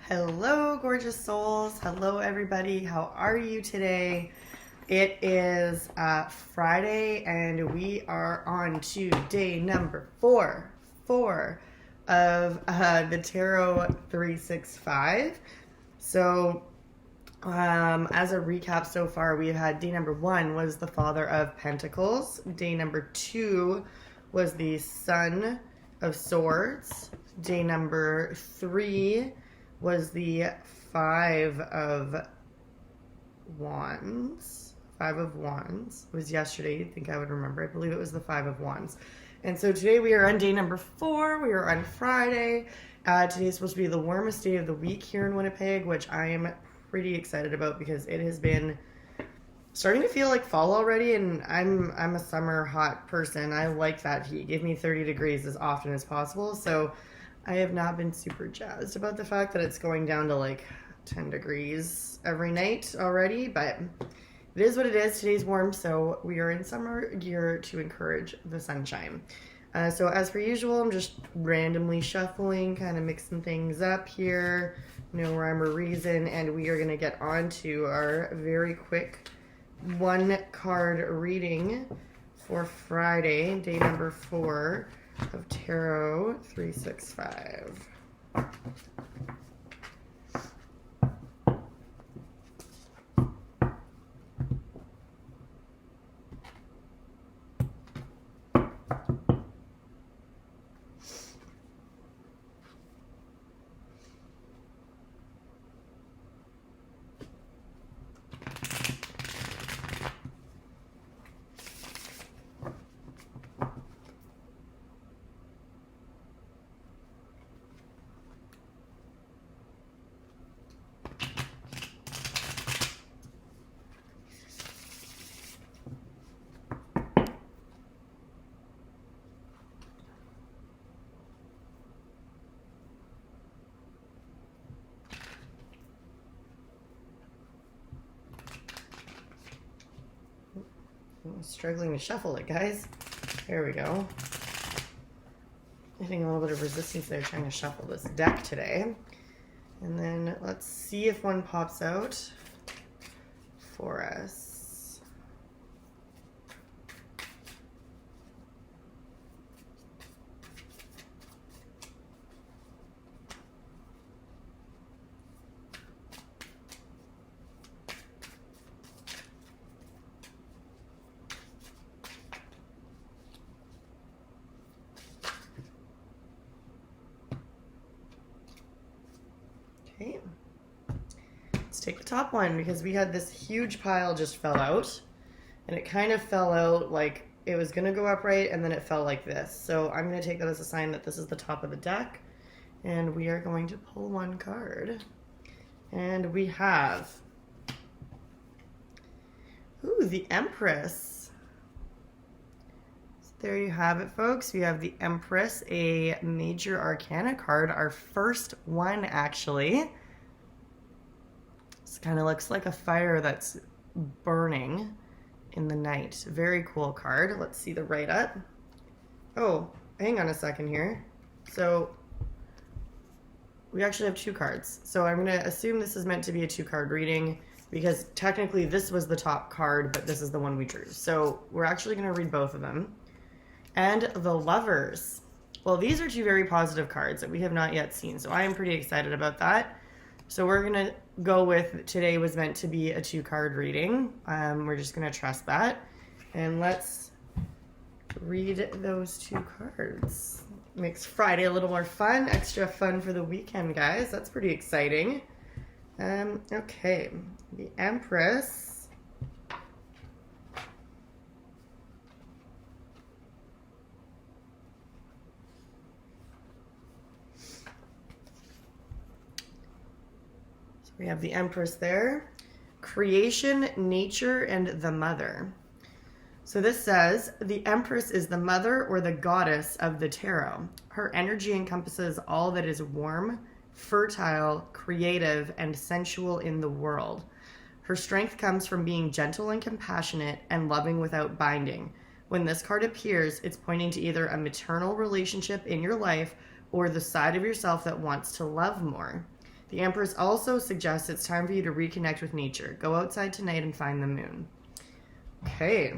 Hello, gorgeous souls. Hello, everybody. How are you today? It is Friday, and we are on to day number four of the Tarot365. So, as a recap so far, we had day number 1 was the Father of Pentacles. Day number 2 was the Son of Swords. Day number 3 was the Five of Wands. Five of Wands. It was yesterday. You'd think I would remember. I believe it was the Five of Wands. And so today we are on day number 4. We are on Friday. Today is supposed to be the warmest day of the week here in Winnipeg, which I am pretty excited about because it has been starting to feel like fall already, and I'm a summer hot person. I like that heat. Give me 30 degrees as often as possible. So I have not been super jazzed about the fact that it's going down to like 10 degrees every night already, but it is what it is. Today's warm, so we are in summer gear to encourage the sunshine. So as per usual, I'm just randomly shuffling, kind of mixing things up here. No rhyme or reason, and we are going to get on to our very quick 1-card reading for Friday, day number 4 of Tarot365. I'm struggling to shuffle it, guys. There we go. Hitting a little bit of resistance there trying to shuffle this deck today. And then let's see if one pops out for us. Okay, let's take the top one because we had this huge pile just fell out, and it kind of fell out like it was going to go upright, and then it fell like this. So I'm going to take that as a sign that this is the top of the deck, and we are going to pull 1 card. And we have, ooh, the Empress. So there you have it, folks. We have the Empress, a Major Arcana card, our first one actually. This kind of looks like a fire that's burning in the night. Very cool card. Let's see the write-up. Oh, hang on a second here. So we actually have 2 cards. So I'm going to assume this is meant to be a 2-card reading because technically this was the top card, but this is the one we drew. So we're actually going to read both of them. And the Lovers. Well, these are 2 very positive cards that we have not yet seen. So I am pretty excited about that. So we're going to go with today was meant to be a 2-card reading. We're just going to trust that. And let's read those 2 cards. Makes Friday a little more fun. Extra fun for the weekend, guys. That's pretty exciting. Okay. The Empress. We have the Empress there. Creation, nature, and the mother. So this says, the Empress is the mother or the goddess of the tarot. Her energy encompasses all that is warm, fertile, creative, and sensual in the world. Her strength comes from being gentle and compassionate and loving without binding. When this card appears, it's pointing to either a maternal relationship in your life or the side of yourself that wants to love more. The Empress also suggests it's time for you to reconnect with nature. Go outside tonight and find the moon. Okay.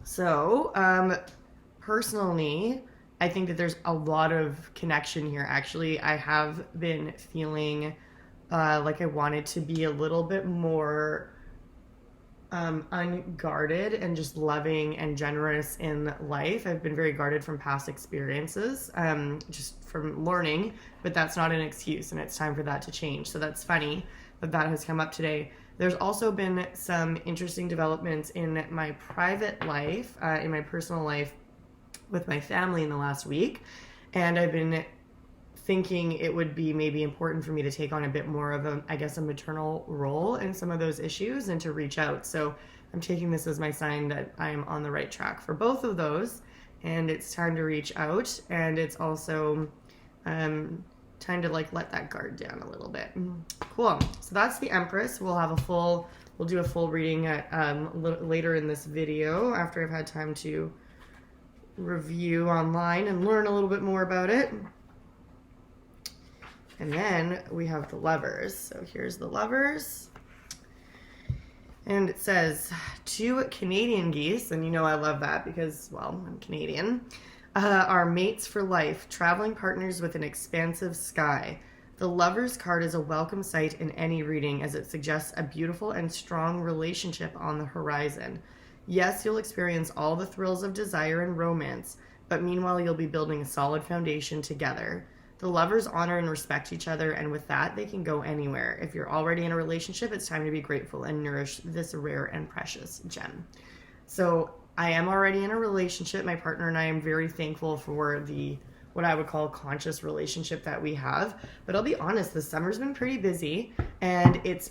So, personally, I think that there's a lot of connection here. Actually, I have been feeling like I wanted to be a little bit more unguarded and just loving and generous in life. I've been very guarded from past experiences, just from learning, but that's not an excuse, and it's time for that to change. So that's funny that that has come up today. There's also been some interesting developments in my private life, in my personal life with my family in the last week, and I've been thinking it would be maybe important for me to take on a bit more of a, I guess, a maternal role in some of those issues and to reach out. So I'm taking this as my sign that I'm on the right track for both of those, and it's time to reach out, and it's also time to like let that guard down a little bit. Cool. So that's the Empress. We'll do a full reading at later in this video after I've had time to review online and learn a little bit more about it. And then we have the Lovers. So here's the Lovers. And it says, 2 Canadian geese, and you know I love that because, well, I'm Canadian, are mates for life, traveling partners with an expansive sky. The Lovers card is a welcome sight in any reading as it suggests a beautiful and strong relationship on the horizon. Yes, you'll experience all the thrills of desire and romance, but meanwhile you'll be building a solid foundation together. The Lovers honor and respect each other, and with that, they can go anywhere. If you're already in a relationship, it's time to be grateful and nourish this rare and precious gem. So I am already in a relationship. My partner and I am very thankful for the, what I would call, conscious relationship that we have. But I'll be honest, the summer's been pretty busy, and it's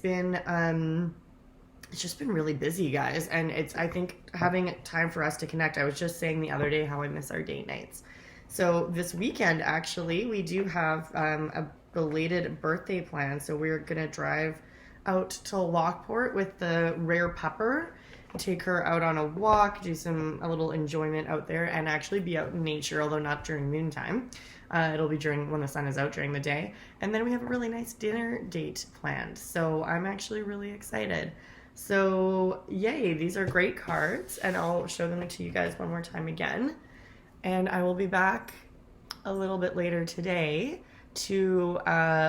just been really busy, guys. And it's, I think, having time for us to connect. I was just saying the other day how I miss our date nights. So this weekend, actually, we do have a belated birthday plan. So we're going to drive out to Lockport with the rare pupper, take her out on a walk, do a little enjoyment out there, and actually be out in nature, although not during noontime. It'll be when the sun is out during the day. And then we have a really nice dinner date planned. So I'm actually really excited. So yay, these are great cards, and I'll show them to you guys one more time again. And I will be back a little bit later today to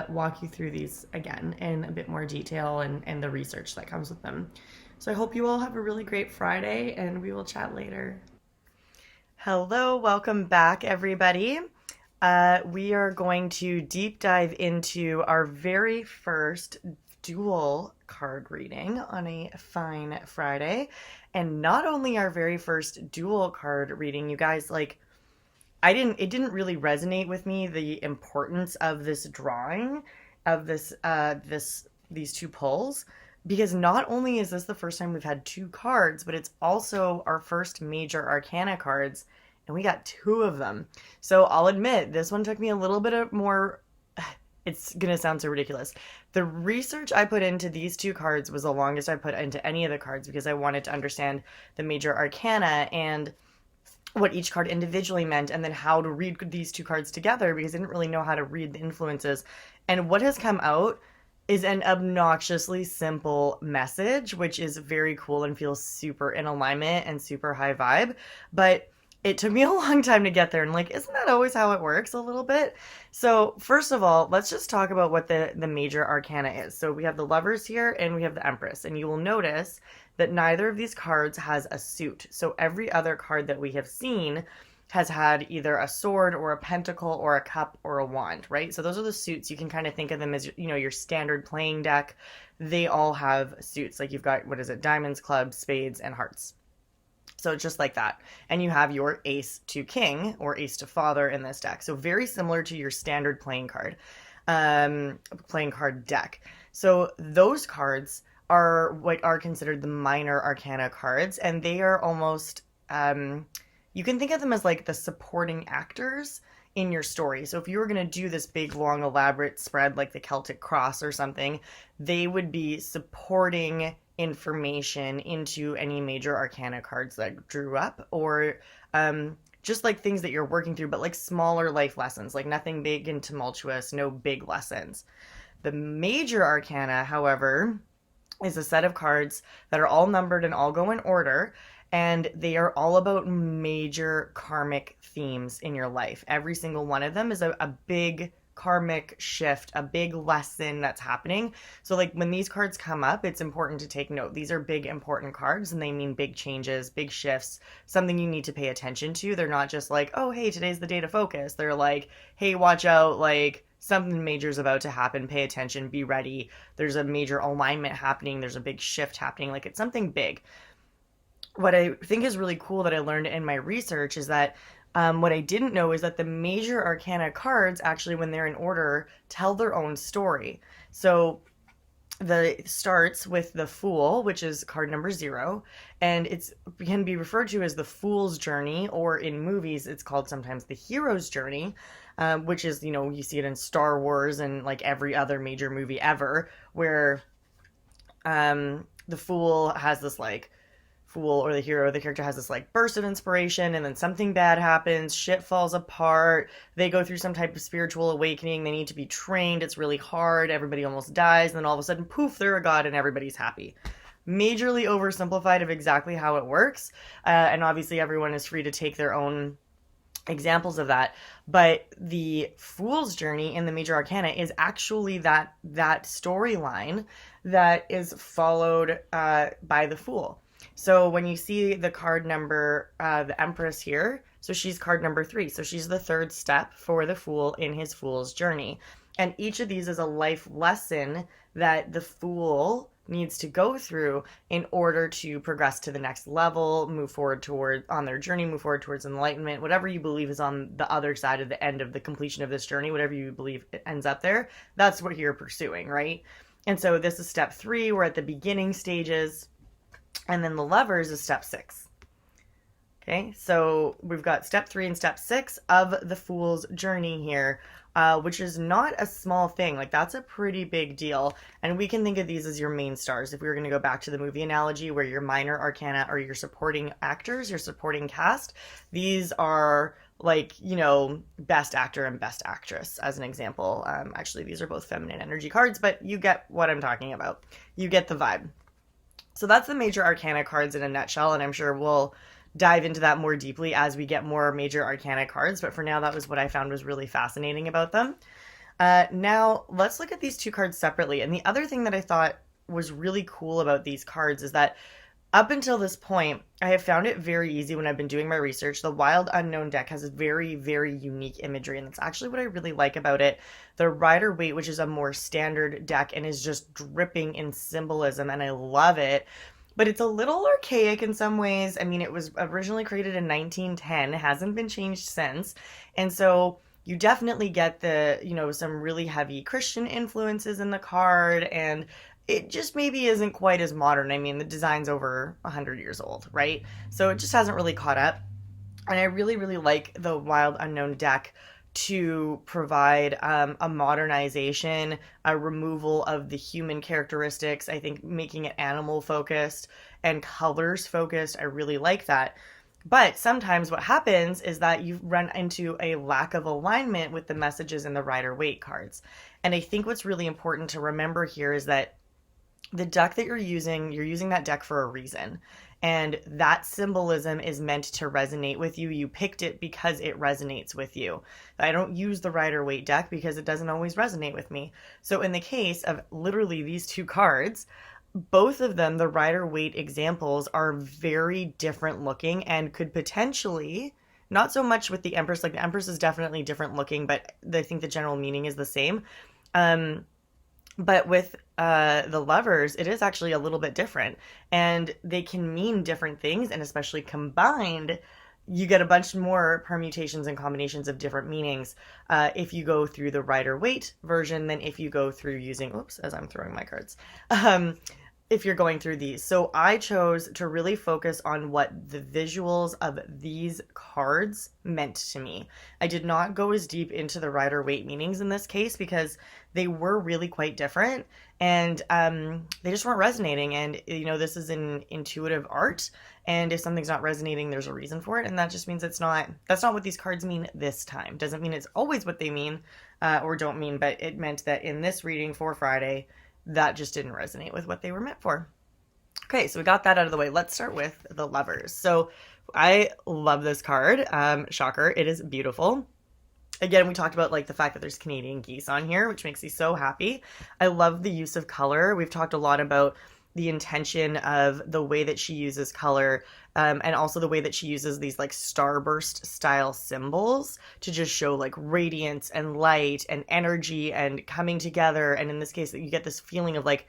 walk you through these again in a bit more detail and the research that comes with them. So I hope you all have a really great Friday, and we will chat later. Hello, welcome back, everybody. We are going to deep dive into our very first dual card reading on a fine Friday. And not only our very first dual card reading, you guys, like, it didn't really resonate with me, the importance of this drawing, of these 2 pulls, because not only is this the first time we've had 2 cards, but it's also our first Major Arcana cards, and we got 2 of them. So I'll admit, this one took me a little bit of more, it's gonna sound so ridiculous. The research I put into these 2 cards was the longest I put into any of the cards, because I wanted to understand the Major Arcana and what each card individually meant, and then how to read these 2 cards together, because I didn't really know how to read the influences. And what has come out is an obnoxiously simple message, which is very cool and feels super in alignment and super high vibe. But it took me a long time to get there, and like, isn't that always how it works a little bit? So first of all, let's just talk about what the Major Arcana is. So we have the Lovers here, and we have the Empress, and you will notice that neither of these cards has a suit. So every other card that we have seen has had either a sword or a pentacle or a cup or a wand, right? So those are the suits. You can kind of think of them as, you know, your standard playing deck. They all have suits. Like you've got, what is it, diamonds, clubs, spades, and hearts. So just like that. And you have your ace to king or ace to father in this deck. So very similar to your standard playing card deck. So those cards are what are considered the minor arcana cards, and they are almost, you can think of them as like the supporting actors in your story. So if you were going to do this big, long, elaborate spread like the Celtic Cross or something, they would be supporting information into any major arcana cards that drew up, or just like things that you're working through, but like smaller life lessons, like nothing big and tumultuous, no big lessons. The Major Arcana, however, is a set of cards that are all numbered and all go in order, and they are all about major karmic themes in your life. Every single one of them is a big karmic shift, a big lesson that's happening. So like when these cards come up, it's important to take note. These are big important cards and they mean big changes, big shifts, something you need to pay attention to. They're not just like, oh, hey, today's the day to focus. They're like, hey, watch out, like something major is about to happen. Pay attention, be ready. There's a major alignment happening. There's a big shift happening. Like it's something big. What I think is really cool that I learned in my research is that what I didn't know is that the Major Arcana cards, actually, when they're in order, tell their own story. So it starts with the Fool, which is card number 0, and it can be referred to as the Fool's Journey, or in movies, it's called sometimes the Hero's Journey, which is, you see it in Star Wars and like every other major movie ever, where the Fool has this like Fool or the hero, the character has this like burst of inspiration and then something bad happens, shit falls apart, they go through some type of spiritual awakening, they need to be trained, it's really hard, everybody almost dies, and then all of a sudden, poof, they're a god and everybody's happy. Majorly oversimplified of exactly how it works, and obviously everyone is free to take their own examples of that, but the Fool's Journey in the Major Arcana is actually that storyline that is followed by the Fool. So when you see the card number, the Empress here, so she's card number 3. So she's the third step for the Fool in his Fool's Journey. And each of these is a life lesson that the Fool needs to go through in order to progress to the next level, move forward on their journey, move forward towards enlightenment, whatever you believe is on the other side of the end of the completion of this journey, whatever you believe it ends up there, that's what you're pursuing, right? And so this is step 3. We're at the beginning stages. And then the Lovers is step 6. Okay, so we've got step 3 and step 6 of the Fool's Journey here, which is not a small thing. Like, that's a pretty big deal. And we can think of these as your main stars. If we were going to go back to the movie analogy where your minor arcana are your supporting actors, your supporting cast, these are like, best actor and best actress as an example. Actually, these are both feminine energy cards, but you get what I'm talking about. You get the vibe. So that's the Major Arcana cards in a nutshell, and I'm sure we'll dive into that more deeply as we get more Major Arcana cards, but for now, that was what I found was really fascinating about them. Now, let's look at these 2 cards separately, and the other thing that I thought was really cool about these cards is that up until this point, I have found it very easy when I've been doing my research. The Wild Unknown deck has very, very unique imagery, and that's actually what I really like about it. The Rider-Waite, which is a more standard deck and is just dripping in symbolism, and I love it. But it's a little archaic in some ways. I mean, it was originally created in 1910, hasn't been changed since. And so you definitely get the, some really heavy Christian influences in the card, and it just maybe isn't quite as modern. I mean, the design's over 100 years old, right? So it just hasn't really caught up. And I really, really like the Wild Unknown deck to provide a modernization, a removal of the human characteristics. I think making it animal focused and colors focused, I really like that. But sometimes what happens is that you run into a lack of alignment with the messages in the Rider-Waite cards. And I think what's really important to remember here is that the deck that you're using that deck for a reason. And that symbolism is meant to resonate with you. You picked it because it resonates with you. I don't use the Rider-Waite deck because it doesn't always resonate with me. So in the case of literally these 2 cards, both of them, the Rider-Waite examples, are very different looking and could potentially, not so much with the Empress, like the Empress is definitely different looking, but I think the general meaning is the same. But with the Lovers, it is actually a little bit different, and they can mean different things, and especially combined, you get a bunch more permutations and combinations of different meanings if you go through the Rider-Waite version than if you go through using, as I'm throwing my cards, if you're going through these. So I chose to really focus on what the visuals of these cards meant to me. I did not go as deep into the Rider-Waite meanings in this case because they were really quite different, and they just weren't resonating. And this is an intuitive art, and if something's not resonating, there's a reason for it, and that just means that's not what these cards mean this time. Doesn't mean it's always what they mean, or don't mean, but it meant that in this reading for Friday, that just didn't resonate with what they were meant for. Okay, so we got that out of the way. Let's start with the Lovers. So I love this card. Shocker, it is beautiful. Again, we talked about like the fact that there's Canadian geese on here, which makes me so happy. I love the use of color. We've talked a lot about the intention of the way that she uses color, and also the way that she uses these like starburst style symbols to just show like radiance and light and energy and coming together. And in this case, you get this feeling of like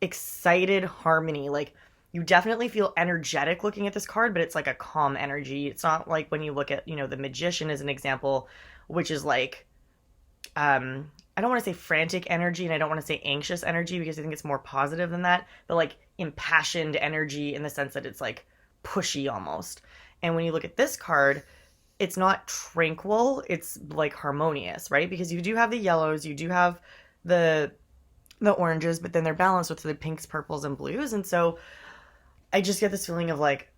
excited harmony. Like you definitely feel energetic looking at this card, but it's like a calm energy. It's not like when you look at, the Magician as an example, which is like, I don't want to say frantic energy and I don't want to say anxious energy because I think it's more positive than that, but like impassioned energy in the sense that it's like pushy almost. And when you look at this card, it's not tranquil, it's like harmonious, right? Because you do have the yellows, you do have the oranges, but then they're balanced with the pinks, purples, and blues. And so I just get this feeling of like,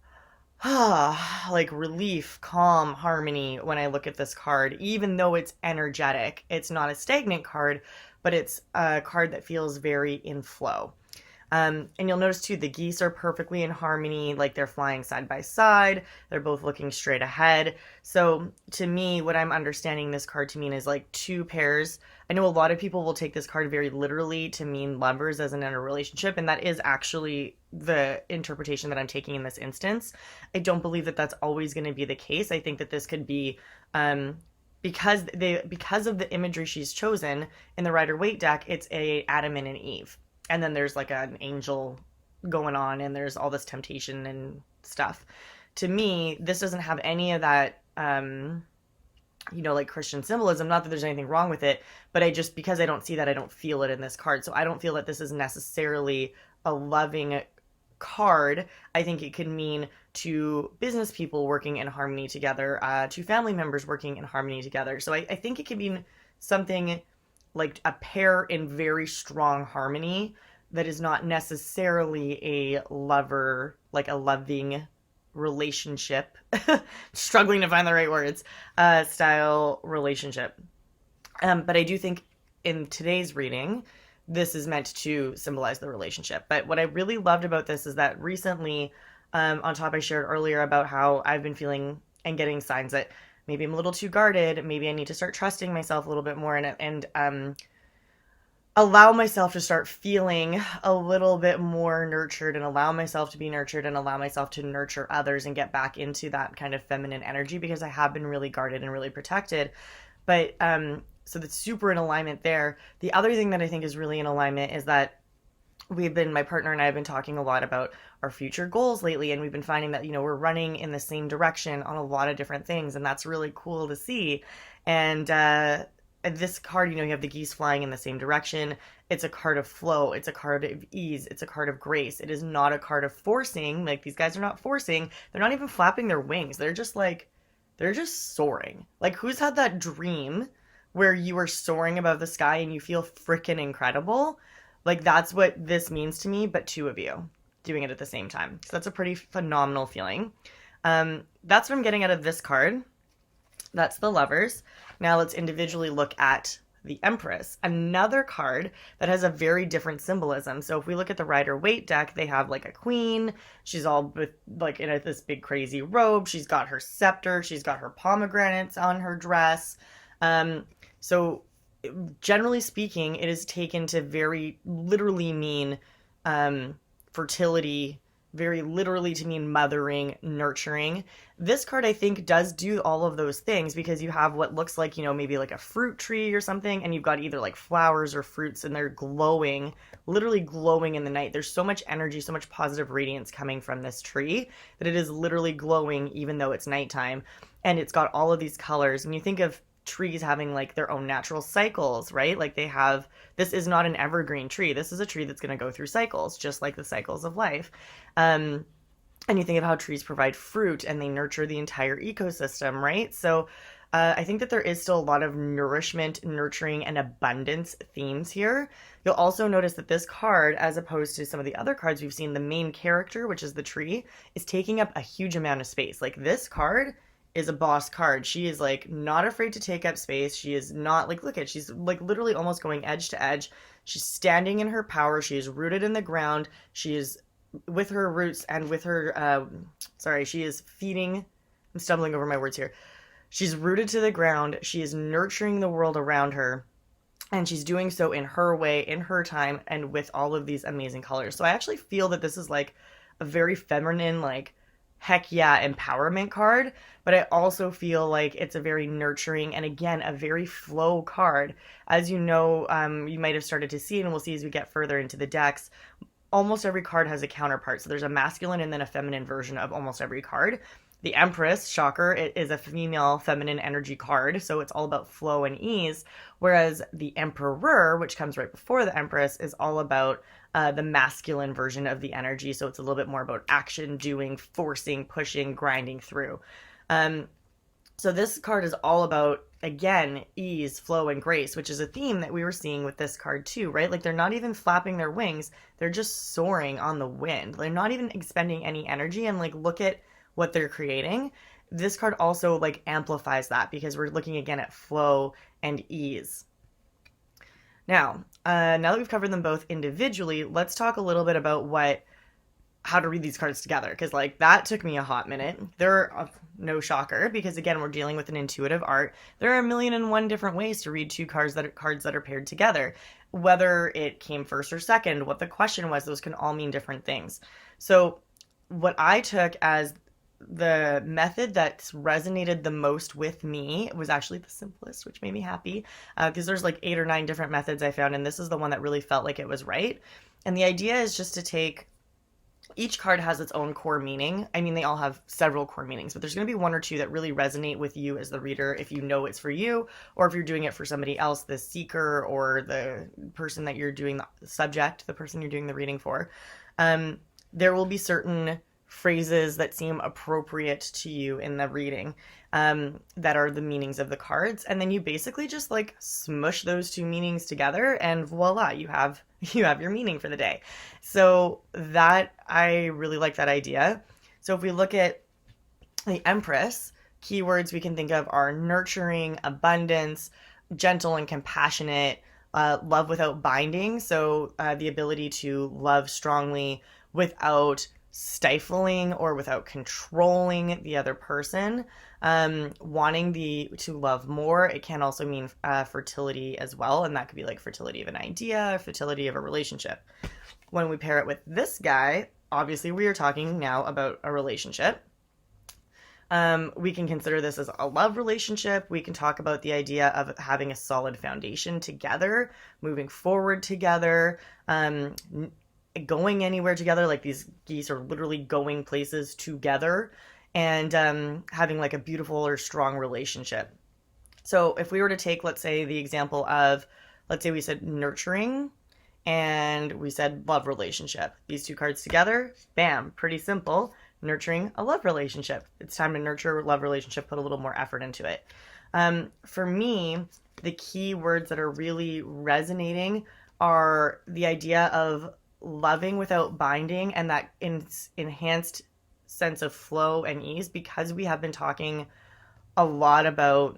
like relief, calm, harmony when I look at this card. Even though it's energetic, it's not a stagnant card, but it's a card that feels very in flow. And you'll notice too, the geese are perfectly in harmony, like they're flying side by side. They're both looking straight ahead. So to me, what I'm understanding this card to mean is like two pairs. I know a lot of people will take this card very literally to mean lovers as in a relationship, and that is actually the interpretation that I'm taking in this instance. I don't believe that that's always going to be the case. I think that this could be, because of the imagery she's chosen in the Rider-Waite deck, it's a Adam and an Eve. And then there's like an angel going on and there's all this temptation and stuff. To me, this doesn't have any of that, like Christian symbolism. Not that there's anything wrong with it, but because I don't see that, I don't feel it in this card. So I don't feel that this is necessarily a loving card. I think it could mean to business people working in harmony together, to family members working in harmony together. So I think it could mean something like a pair in very strong harmony that is not necessarily a lover, like a loving relationship, struggling to find the right words, style relationship. But I do think in today's reading, this is meant to symbolize the relationship. But what I really loved about this is that recently, on top I shared earlier about how I've been feeling and getting signs that maybe I'm a little too guarded. Maybe I need to start trusting myself a little bit more and allow myself to start feeling a little bit more nurtured and allow myself to be nurtured and allow myself to nurture others and get back into that kind of feminine energy because I have been really guarded and really protected. But so that's super in alignment there. The other thing that I think is really in alignment is that my partner and I have been talking a lot about our future goals lately, and we've been finding that, we're running in the same direction on a lot of different things, and that's really cool to see. And this card, you have the geese flying in the same direction. It's a card of flow. It's a card of ease. It's a card of grace. It is not a card of forcing. Like, these guys are not forcing. They're not even flapping their wings. They're just soaring. Like, who's had that dream where you are soaring above the sky and you feel freaking incredible? Like, that's what this means to me, but two of you doing it at the same time. So that's a pretty phenomenal feeling. That's what I'm getting out of this card. That's the Lovers. Now let's individually look at the Empress, another card that has a very different symbolism. So if we look at the Rider-Waite deck, they have like a queen. She's all with like in this big crazy robe. She's got her scepter. She's got her pomegranates on her dress. So generally speaking, it is taken to very literally mean fertility, very literally to mean mothering, nurturing. This card, I think, does do all of those things because you have what looks like, maybe like a fruit tree or something, and you've got either like flowers or fruits, and they're glowing, literally glowing in the night. There's so much energy, so much positive radiance coming from this tree that it is literally glowing even though it's nighttime. And it's got all of these colors. And you think of trees having like their own natural cycles, right? Like this is not an evergreen tree. This is a tree that's going to go through cycles, just like the cycles of life. And you think of how trees provide fruit and they nurture the entire ecosystem, right? So I think that there is still a lot of nourishment, nurturing, and abundance themes here. You'll also notice that this card, as opposed to some of the other cards we've seen, the main character, which is the tree, is taking up a huge amount of space. Like, this card is a boss card. She is like not afraid to take up space. She is not like, look at, she's like literally almost going edge to edge. She's standing in her power. She is rooted in the ground. She is with her roots and with her, she is feeding. I'm stumbling over my words here. She's rooted to the ground. She is nurturing the world around her. And she's doing so in her way, in her time, and with all of these amazing colors. So I actually feel that this is like a very feminine, like, heck yeah, empowerment card. But I also feel like it's a very nurturing and, again, a very flow card. As you know, you might have started to see, and we'll see as we get further into the decks, almost every card has a counterpart. So there's a masculine and then a feminine version of almost every card. The Empress, shocker, it is a female feminine energy card, so it's all about flow and ease, whereas the Emperor, which comes right before the Empress, is all about the masculine version of the energy, so it's a little bit more about action, doing, forcing, pushing, grinding through. So this card is all about, again, ease, flow, and grace, which is a theme that we were seeing with this card too, right? Like, they're not even flapping their wings, they're just soaring on the wind. They're not even expending any energy, and like, look at what they're creating. This card also like amplifies that because we're looking again at flow and ease. Now that we've covered them both individually, let's talk a little bit about how to read these cards together, because like that took me a hot minute. There are no shocker, because again, we're dealing with an intuitive art. There are 1,000,001 different ways to read two cards that are paired together. Whether it came first or second, what the question was, those can all mean different things. So what I took as the method that resonated the most with me was actually the simplest, which made me happy, because there's like 8 or 9 different methods I found, and this is the one that really felt like it was right. And the idea is just to take, each card has its own core meaning. I mean, they all have several core meanings, but there's going to be 1 or 2 that really resonate with you as the reader, if you know it's for you, or if you're doing it for somebody else, the seeker or the person that you're doing the subject, the person you're doing the reading for. There will be certain phrases that seem appropriate to you in the reading, that are the meanings of the cards, and then you basically just like smush those 2 meanings together, and voila, you have your meaning for the day. So that, I really like that idea. So if we look at the Empress, keywords we can think of are nurturing, abundance, gentle and compassionate, love without binding, so the ability to love strongly without stifling or without controlling the other person, wanting to love more. It can also mean fertility as well, and that could be like fertility of an idea, fertility of a relationship. When we pair it with this guy, obviously we are talking now about a relationship. We can consider this as a love relationship. We can talk about the idea of having a solid foundation together, moving forward together, going anywhere together, like these geese are literally going places together, and having like a beautiful or strong relationship. So if we were to take, let's say, the example of, let's say we said nurturing and we said love relationship, these 2 cards together, bam, pretty simple. Nurturing a love relationship. It's time to nurture a love relationship, put a little more effort into it. For me, the key words that are really resonating are the idea of loving without binding, and that enhanced sense of flow and ease, because we have been talking a lot about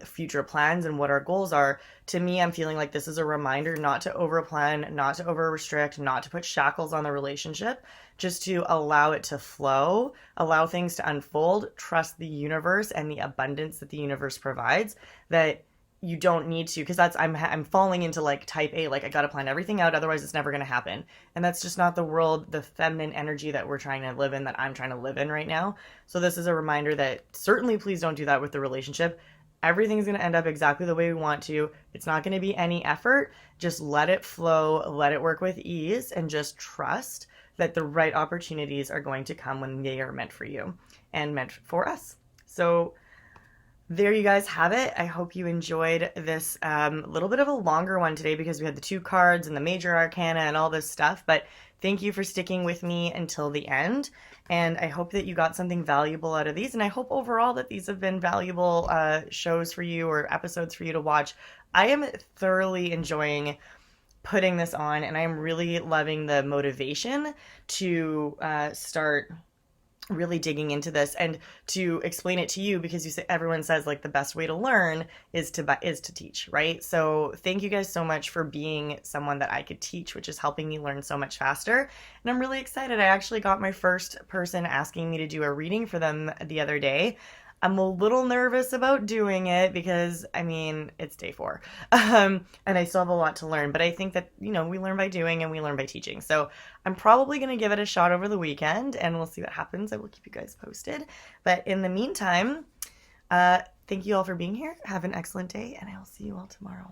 future plans and what our goals are. To me, I'm feeling like this is a reminder not to overplan, not to over-restrict, not to put shackles on the relationship, just to allow it to flow, allow things to unfold, trust the universe and the abundance that the universe provides, that you don't need to, because I'm falling into like type A, like I gotta plan everything out, otherwise it's never gonna happen. And that's just not the world, the feminine energy that we're trying to live in, that I'm trying to live in right now. So this is a reminder that certainly please don't do that with the relationship. Everything's gonna end up exactly the way we want to. It's not gonna be any effort. Just let it flow, let it work with ease, and just trust that the right opportunities are going to come when they are meant for you and meant for us. So there you guys have it. I hope you enjoyed this little bit of a longer one today, because we had the 2 cards and the Major Arcana and all this stuff, but thank you for sticking with me until the end, and I hope that you got something valuable out of these, and I hope overall that these have been valuable shows for you, or episodes for you to watch. I am thoroughly enjoying putting this on, and I'm really loving the motivation to start really digging into this and to explain it to you, because you say everyone says like the best way to learn is to teach, right? So thank you guys so much for being someone that I could teach, which is helping me learn so much faster. And I'm really excited. I actually got my first person asking me to do a reading for them the other day. I'm a little nervous about doing it because, I mean, it's day 4. And I still have a lot to learn. But I think that, you know, we learn by doing and we learn by teaching. So I'm probably going to give it a shot over the weekend and we'll see what happens. I will keep you guys posted. But in the meantime, thank you all for being here. Have an excellent day and I will see you all tomorrow.